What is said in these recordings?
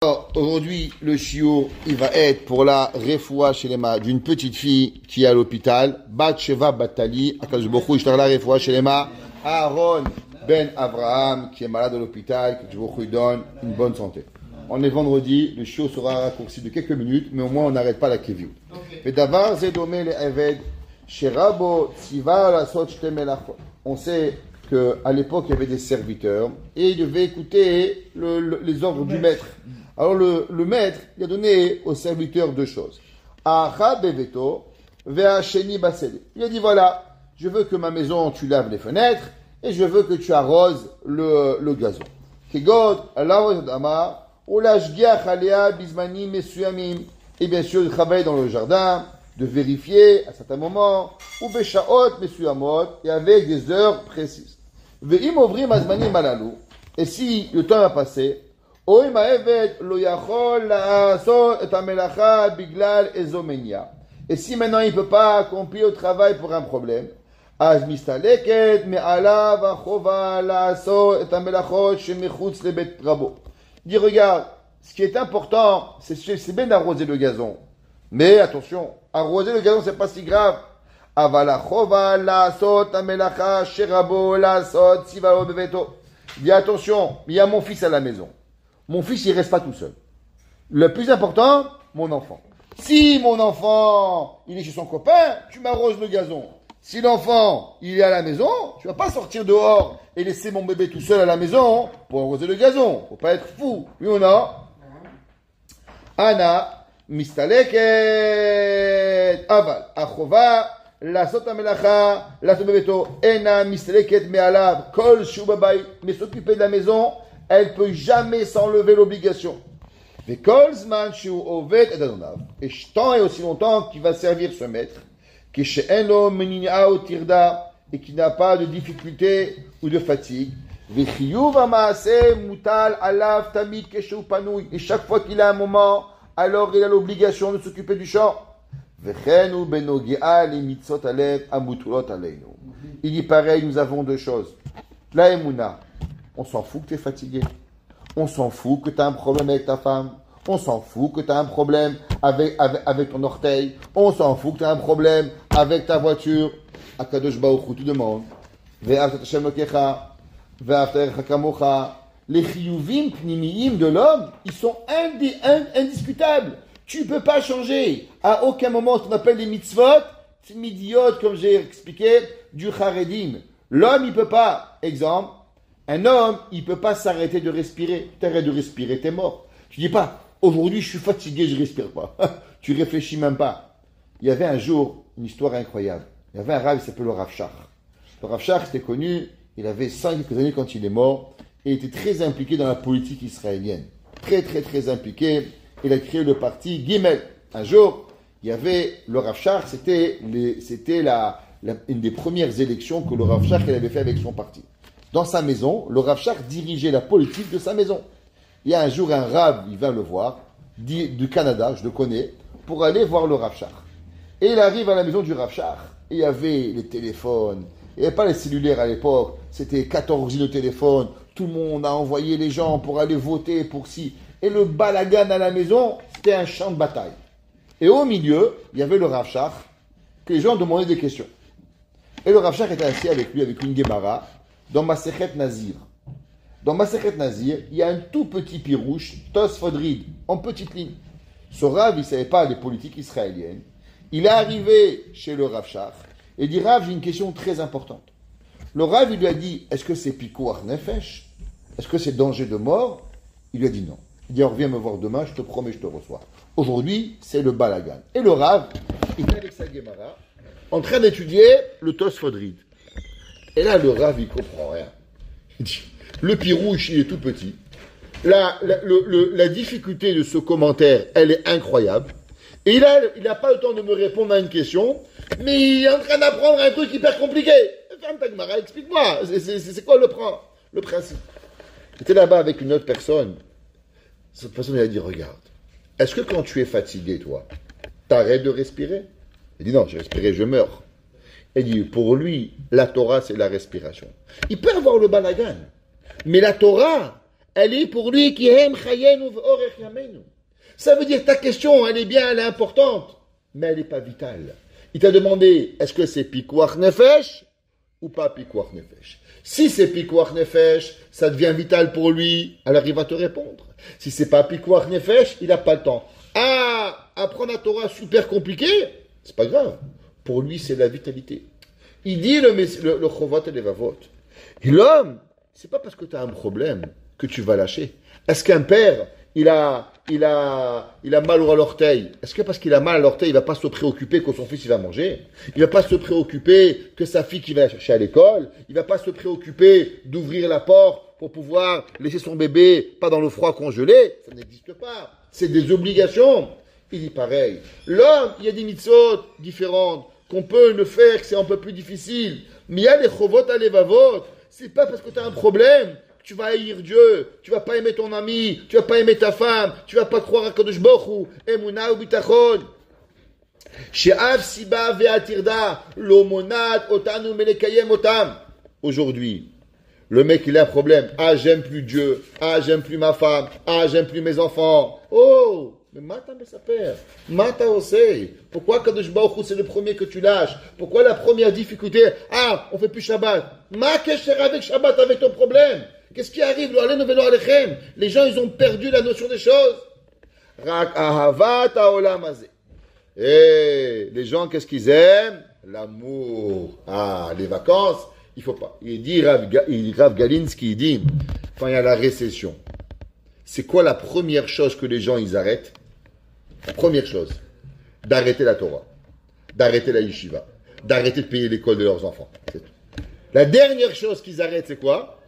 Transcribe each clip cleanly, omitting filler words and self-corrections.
Alors, aujourd'hui, le shiur, il va être pour la refoua shelema d'une petite fille qui est à l'hôpital. Bat Sheva Batali, Akadosh Baruch Hu, la refoua shelema. Aaron Ben Abraham, qui est malade à l'hôpital, que Akadosh Baruch Hu lui donne une bonne santé. On est vendredi, le shiur sera raccourci de quelques minutes, mais au moins on n'arrête pas la keviou. Mais d'abord, Zedome le Eved, Sherabo, Tziva, la Sot, Shtemelacho. On sait qu'à l'époque, il y avait des serviteurs et ils devaient écouter les ordres du maître. Alors le maître, il a donné aux serviteurs deux choses. Acha beveto, vea sheni baseli. Il a dit voilà, je veux que ma maison, tu laves les fenêtres et je veux que tu arroses le gazon. Kegod, Allah Dama, ou l'ashgiach alea bismani mesuyamim. Et bien sûr, il travaille dans le jardin, de vérifier à certains moments, ou beshaot mesuyamot, et avec des heures précises. Ve'im ovrim azmanim malalu. Et si le temps a passé, et si maintenant il ne peut pas accomplir le travail pour un problème, il dit regarde, ce qui est important, c'est bien d'arroser le gazon. Mais attention, arroser le gazon, c'est pas si grave. Il dit attention, il y a mon fils à la maison. Mon fils, il ne reste pas tout seul. Le plus important, mon enfant. Si mon enfant, il est chez son copain, tu m'arroses le gazon. Si l'enfant, il est à la maison, tu ne vas pas sortir dehors et laisser mon bébé tout seul à la maison pour arroser le gazon. Faut pas être fou. Oui ou non? Ana, mistaleket, aval, achova, la sota melacha, la sobebeto, ena, mistaleket, me'alav, kol, shubabay, mais s'occuper de la maison, elle ne peut jamais s'enlever l'obligation. Et tant et aussi longtemps qu'il va servir ce maître, et qui n'a pas de difficulté ou de fatigue. Et chaque fois qu'il a un moment, alors il a l'obligation de s'occuper du champ. Il dit pareil, nous avons deux choses. La émouna. On s'en fout que tu es fatigué. On s'en fout que tu as un problème avec ta femme. On s'en fout que tu as un problème avec ton orteil. On s'en fout que tu as un problème avec ta voiture. Akadosh Baruch Hu, tu demandes. Les chiyuvim pnimiyim de l'homme, ils sont indiscutables. Tu ne peux pas changer. À aucun moment, ce qu'on appelle les mitzvot, midiot, comme j'ai expliqué, du charedim. L'homme, il ne peut pas. Exemple. Un homme, il ne peut pas s'arrêter de respirer. Tu arrêtes de respirer, tu es mort. Tu dis pas, aujourd'hui je suis fatigué, je ne respire pas. Tu réfléchis même pas. Il y avait un jour une histoire incroyable. Il y avait un rav, il s'appelait le Rav Shach. Le Rav Shach, c'était connu, il avait 5 quelques années quand il est mort, et il était très impliqué dans la politique israélienne. Très, très, très impliqué. Il a créé le parti Gimel. Un jour, il y avait le Rav Shach, c'était une des premières élections que le Rav Shach avait fait avec son parti. Dans sa maison, le Rav Shach dirigeait la politique de sa maison. Il y a un jour, un Rav, il vint le voir, du Canada, je le connais, pour aller voir le Rav Shach. Et il arrive à la maison du Rav Shach, et il y avait les téléphones, il n'y avait pas les cellulaires à l'époque, c'était 14 lignes de téléphone, tout le monde a envoyé les gens pour aller voter pour ci. Et le balagan à la maison, c'était un champ de bataille. Et au milieu, il y avait le Rav Shach, que les gens demandaient des questions. Et le Rav Shach était assis avec lui, avec une Gemara, dans Masechet Nazir. Dans Masechet Nazir, il y a un tout petit pirouche, Tosfodrid, en petite ligne. Ce Rav, il ne savait pas des politiques israéliennes. Il est arrivé chez le Rav Shach et dit Rav, j'ai une question très importante. Le Rav, il lui a dit est-ce que c'est Pikuach Nefesh? Est-ce que c'est danger de mort? Il lui a dit non. Il dit reviens me voir demain, je te promets, je te reçois. Aujourd'hui, c'est le balagan. Et le Rav, il est avec sa Gemara, en train d'étudier le Tosfodrid. Et là, le Rav, il comprend rien. Il dit, le pirouche, il est tout petit. La difficulté de ce commentaire, elle est incroyable. Et il n'a pas le temps de me répondre à une question, mais il est en train d'apprendre un truc hyper compliqué. Ferme ta Gemara, explique-moi. C'est quoi le principe? J'étais là-bas avec une autre personne. Cette personne, elle a dit, regarde, est-ce que quand tu es fatigué, toi, t'arrêtes de respirer? Il dit, non, j'ai respiré, je meurs. Il dit, pour lui, la Torah, c'est la respiration. Il peut avoir le balagan, mais la Torah, elle est pour lui qui aime chayenu ve'orech yamenu. Ça veut dire ta question, elle est bien, elle est importante, mais elle n'est pas vitale. Il t'a demandé, est-ce que c'est pikuach nefesh ou pas pikuach nefesh? Si c'est pikuach nefesh, ça devient vital pour lui, alors il va te répondre. Si c'est pas pikuach nefesh, il n'a pas le temps. Ah, apprendre la Torah super compliqué, c'est pas grave. Pour lui, c'est la vitalité. Il dit le Chovot et Levavot. Et l'homme, c'est pas parce que tu as un problème que tu vas lâcher. Est-ce qu'un père, il a mal à l'orteil? Est-ce que parce qu'il a mal à l'orteil, il va pas se préoccuper que son fils il va manger? Il va pas se préoccuper que sa fille qui va la chercher à l'école? Il va pas se préoccuper d'ouvrir la porte pour pouvoir laisser son bébé pas dans le froid congelé? Ça n'existe pas. C'est des obligations. Il dit pareil. L'homme, il y a des mitzvot différentes qu'on peut le faire, que c'est un peu plus difficile. Mais il y a des chovot à levavot. C'est pas parce que tu as un problème que tu vas haïr Dieu, tu vas pas aimer ton ami, tu vas pas aimer ta femme, tu vas pas croire à Kadosh Baruch Hu, Emunah ou Bitachon. She'av siba ve'atirda, lo monad otanu melekayem otam. Aujourd'hui, le mec il a un problème. Ah, j'aime plus Dieu. Ah, j'aime plus ma femme. Ah, j'aime plus mes enfants. Oh! Mais Mata me s'appelle. Mata osei. Pourquoi Kadosh Baruch Hu c'est le premier que tu lâches? Pourquoi la première difficulté? Ah, on fait plus Shabbat. Ma kesher avec Shabbat avec ton problème. Qu'est-ce qui arrive? Lo alenu velo alechem. Les gens ils ont perdu la notion des choses. Rak ahavat haolam hazeh. Et les gens qu'est-ce qu'ils aiment? L'amour. Ah, les vacances, il faut pas. Il dit Rav Galinsky, il dit quand il y a la récession. C'est quoi la première chose que les gens ils arrêtent? La première chose, d'arrêter la Torah, d'arrêter la yeshiva, d'arrêter de payer l'école de leurs enfants. C'est tout. La dernière chose qu'ils arrêtent, c'est quoi?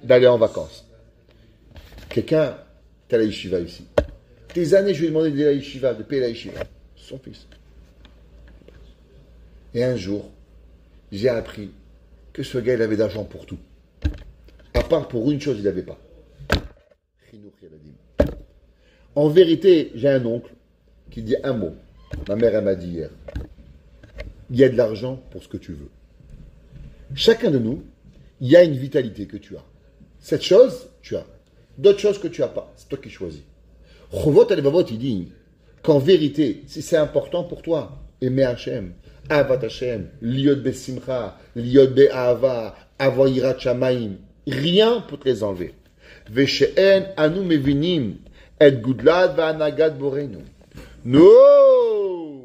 D'aller en vacances. Quelqu'un, t'as la yeshiva ici. Des années, je lui ai demandé d'aller à la yeshiva, de payer la yeshiva. Son fils. Et un jour, j'ai appris que ce gars, il avait d'argent pour tout. À part pour une chose, il n'avait pas. En vérité, j'ai un oncle qui dit un mot. Ma mère, elle m'a dit hier. Il y a de l'argent pour ce que tu veux. Chacun de nous, il y a une vitalité que tu as. Cette chose, tu as. D'autres choses que tu n'as pas. C'est toi qui choisis. Chovot Alevavot, il dit qu'en vérité, si c'est important pour toi, aimer Hachem, Avat Hachem, liot besimcha, liot be'ava, avoyirat shamayim, rien pour te les enlever. Veshe'en anu mevinim, et gudlad va'anagat borenu. Non!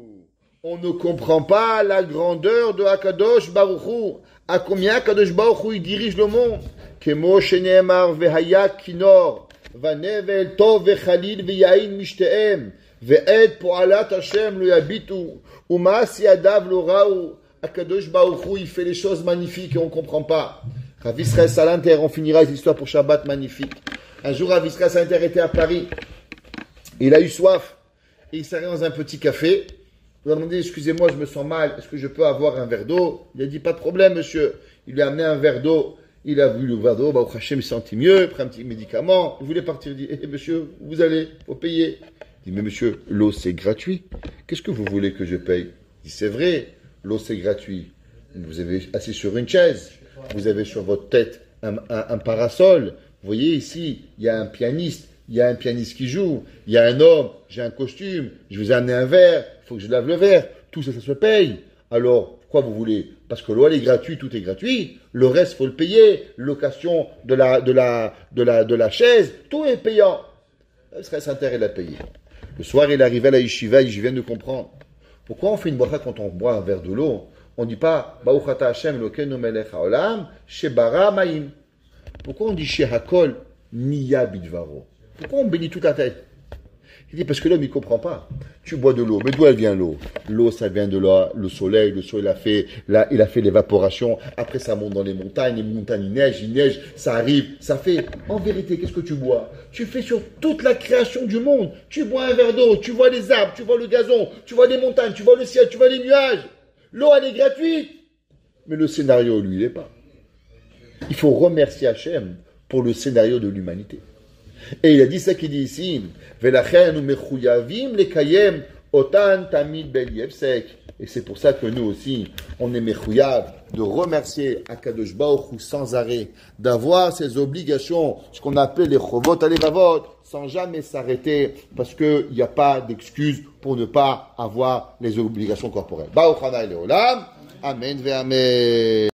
On ne comprend pas la grandeur de Akadosh Baruch Hu. À combien Akadosh Baruch Hu il dirige le monde? Kemo shene'emar vehaya kinor, vanevel tov vechalil veyain mishteem, ve'ed po'alat Hashem lo yabitu, u'ma'as yadav lo ra'u. Akadosh Baruch Hu il fait les choses magnifiques et on ne comprend pas. Rav Israël Salanter, on finira cette histoire pour Shabbat magnifique. Un jour, Rav Israël Salanter était à Paris. Il a eu soif. Et il s'est arrêté dans un petit café. Il a demandé, excusez-moi, je me sens mal. Est-ce que je peux avoir un verre d'eau? Il a dit, pas de problème, monsieur. Il lui a amené un verre d'eau. Il a vu le verre d'eau. Au Hachem, il se sentit mieux. Il prend un petit médicament. Il voulait partir. Il dit, monsieur, vous allez, faut payer. Il dit, mais monsieur, l'eau, c'est gratuit. Qu'est-ce que vous voulez que je paye? Il dit, c'est vrai, l'eau, c'est gratuit. Vous avez assis sur une chaise. Vous avez sur votre tête un parasol. Vous voyez ici, il y a un pianiste. Il y a un pianiste qui joue. Il y a un homme. J'ai un costume. Je vous ai amené un verre. Il faut que je lave le verre. Tout ça, ça se paye. Alors, pourquoi vous voulez? Parce que l'eau, elle est gratuite. Tout est gratuit. Le reste, il faut le payer. Location de la chaise. Tout est payant. Il serait intérêt de la payer. Le soir, il arrivait à la yeshiva. Je viens de comprendre. Pourquoi on fait une bracha quand on boit un verre de l'eau? On ne dit pas Baruch ata Hashem Elokeinu melech haolam shebara ma'im. Pourquoi on dit shehakol niya bidvaro? Pourquoi on bénit toute la tête? Il dit parce que l'homme il comprend pas. Tu bois de l'eau, mais d'où elle vient l'eau? L'eau ça vient de là, le soleil il a fait l'évaporation. Après ça monte dans les montagnes il neige, ça arrive, ça fait. En vérité, qu'est-ce que tu bois? Tu fais sur toute la création du monde. Tu bois un verre d'eau, tu vois les arbres, tu vois le gazon, tu vois les montagnes, tu vois le ciel, tu vois les nuages. L'eau, elle est gratuite. Mais le scénario, lui, il n'est pas. Il faut remercier Hachem pour le scénario de l'humanité. Et il a dit ça qu'il dit ici. Velachen mechuyavim lekayem Otan Tamid Bel Yefsek. Et c'est pour ça que nous aussi, on est mechouyav de remercier Akadosh Baruch Hu sans arrêt, d'avoir ces obligations, ce qu'on appelle les chovot alevavot, sans jamais s'arrêter, parce qu'il n'y a pas d'excuse pour ne pas avoir les obligations corporelles. Baruch Hanai Leolam, Amen ve Amen.